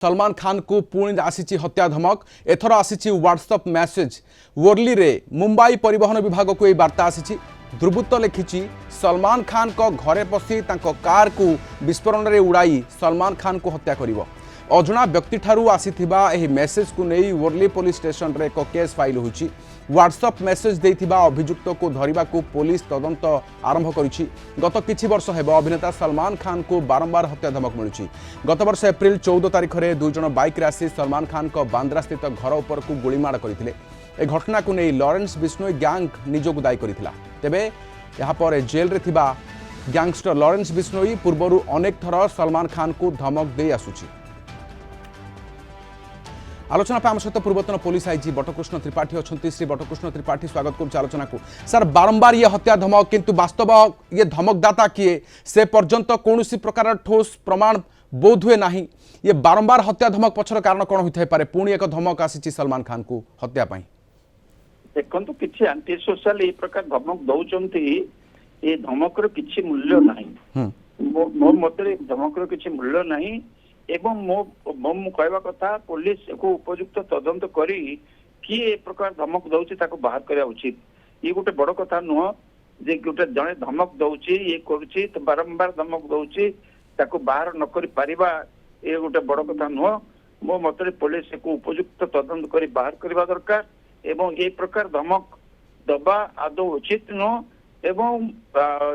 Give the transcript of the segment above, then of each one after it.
सलमान खान को पुणी आसी हत्या धमक एथर आसी व्हाट्सएप मैसेज वर्ली रे मुंबई परिवहन विभाग को यह वार्ता आसी दुर्बृत्त लिखिछि सलमान खान को घरे पशि कार को विस्फोरण रे उड़ाई सलमान खान को हत्या करिवो। अजणा व्यक्ति ठारू आसीथिबा एही मेसेज को नहीं वर्ली पुलिस स्टेशन रे एक केस फाइल होइछि। व्हाट्सएप मेसेज देथिबा अभियुक्त को धरिबा को पुलिस तदंत आरंभ करिछि। गत किछि वर्ष हेबो अभिनेता सलमान खान को बारंबार हत्या धमक मिलुछि। गत वर्ष एप्रिल 14 तारिख रे दुई जण बाइक रे आसी सलमान खान को बांद्रा स्थित घर उपर को गोलीमाड़ करथिले। ए घटना को नहीं लॉरेंस बिश्नोई गैंग निजोग दायी करथिला। तेबे यहाँ पर जेल रे थिबा गैंगस्टर लॉरेंस बिश्नोई पूर्वरु अनेक थर सलमान खान को धमक दे आसुछि। आलोचना आम सहित पूर्वतन पुलिस आईजी बटकृष्ण त्रिपाठी अच्छा। श्री बटकृष्ण त्रिपाठी स्वागत करुच्च आलोचना को। सर बारंबार ये हत्या धमक किंतु वास्तव ये धमकदाता किए से पर्यंत कौन प्रकार ठोस प्रमाण बोध हुए नहीं। ये बारंबार हत्या धमक पछर कारण कौन होता है पुणी एक धमक आसी सलमान खान को हत्या पाई। देखो किसी आंटी सोशल ये प्रकार धमक दौरान ये धमकर किसी मूल्य नहीं। मो मत धमकर किसी मूल्य नहीं एवं मो कहवा कथा पुलिस को उपयुक्त तदंत करी कि ए प्रकार धमक दौची ताको बाहर करिया उचित। ये गोटे बड़ कथा नुह जे गोटे जने धमक दौची ये करूची तो बारंबार धमक दौची ताको बाहर न करि परिबा ये गोटे बड़ कथा नुह। मो मतरे पुलिस को उपयुक्त तदंत करी बाहर करबा दरकार एवं ये प्रकार धमक दबा आदौ उचित नुह। एवं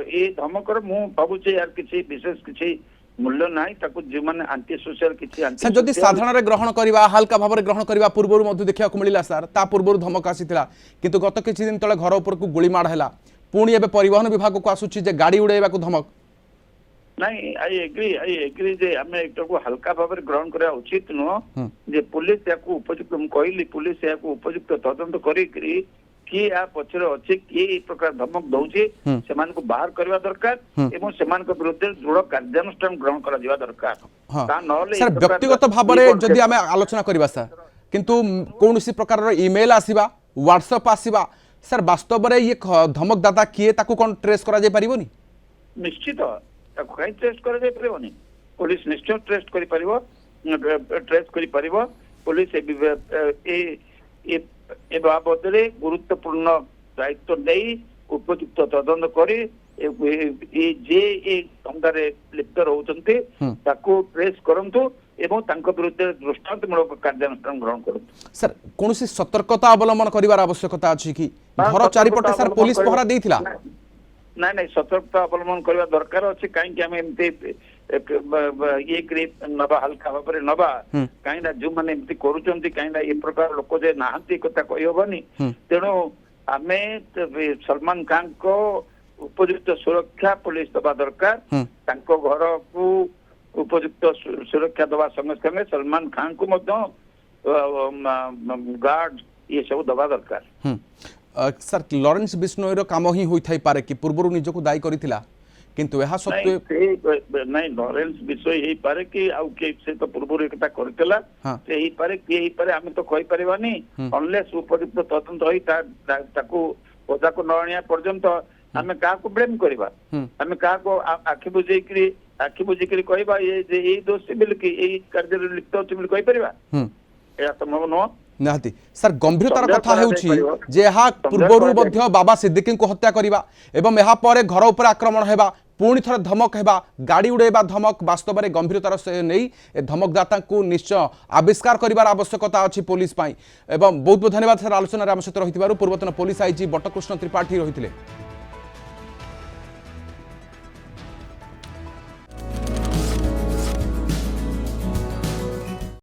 ये धमकर मु भाबुचे यार किसी विशेष किसी मूल्य नाही ताको जे माने आंटी सोशल किछि आंटी जदि साधारण रे ग्रहण करबा हल्का भाव ग्रहण करबा पूर्व मध्य देखा मिला सर ता पूर्व धमक आसीथिला किंतु गत किछि दिन तले घर ऊपर को गोली मार हैला पुणी एबे परिवहन विभाग को आसुछि जे गाड़ी उड़ाइबा को धमक नहीं। आई एग्री जे हमें एक को हल्का भाव ग्रहण करा उचित नो जे पुलिस या को उपयुक्त हम कहली पुलिस या को उपयुक्त तदंत करी कि आ पछरे अछि कि प्रकार धमक दउछि सेमान को बाहर करबा दरकार एवं सेमान को विरुद्ध दृढ़ कार्यानुष्ठान ग्रहण करा दिबा दरकार। ता नले सर व्यक्तिगत भाव रे जदि हमें आलोचना करबा सर किंतु कोनोसी प्रकार रो ईमेल आसीबा व्हाट्सएप आसीबा सर वास्तव रे ये धमक दाता किए ताको कोन ट्रेस करा जाय परिबोनी। निश्चित ताको काई ट्रेस करा जाय परिबोनी। पुलिस निश्चय ट्रेस करि परिबो ट्रेस करि परिबो। पुलिस ए बाबद गुरुत्वपूर्ण दायित्व नहीं उपयुक्त तदंत करी दंगारे लिप्त रहउचंती ताको ट्रेस करंतु एवं तांको विरुद्ध दृष्टांतमूलक कार्यानुष्ठान ग्रहण करंतु। सर कोनोसी सतर्कता अवलंबन करिवार आवश्यकता अछि कि घर चारिपटे सर पुलिस पहरा देइथिला नहीं सतर्कता अवलंबन करबा दरकार अछि काई कि हम एमते ये ग्रेप नबा हल्का भाव नबा कहीं जो मैंने एमती करुचंती कहीं ये प्रकार लोक जे नाहंती कथा कहि होबनी। तेणु आमे सलमान खान को उपयुक्त सुरक्षा पुलिस दबा दरकार तांको घर को उपयुक्त सुरक्षा दबा संगे संगे सलमान खान को मध्य गार्ड ये सब दबा दरकार। सर लॉरेंस बिश्नोई रो काम ही होई थाई पारे कि पूर्वरु निजको दायी करिथिला किंतु यह सत्वे नहीं लॉरेंस बिश्नोई ही पारे कि आउ के से तो पूर्वरु एकटा करथिला से ही पारे कि ही पारे हम तो कहि परिबानी अनलेस उपयुक्त तदंत होई ताको पदा को नणिया पर्यंत हमें का को ब्लेम करबा हमें का को आखि बुझी करी कहबा ये जे ए दोषी बिल कि ए कार्य लिप्त अछि बिल कहि परिबा या संभव न निहाती। सर गंभीरतार कथा हेउछि जे हा पूर्वरु मध्य बाबा सिद्दीकी को हत्या करिबा एवं यहाँ पर घर ऊपर आक्रमण हेबा पुणी थर धमक हेबा गाड़ी उड़ेबा धमक वास्तव में गंभीरतार से नहीं ए धमकदाता को निश्चय आविष्कार करिवार आवश्यकता अछि पुलिस पाई। एवं बहुत बहुत धन्यवाद सर आलोचना आम सहित रही पूर्वतन पुलिस आईजी बटकृष्ण त्रिपाठी रही।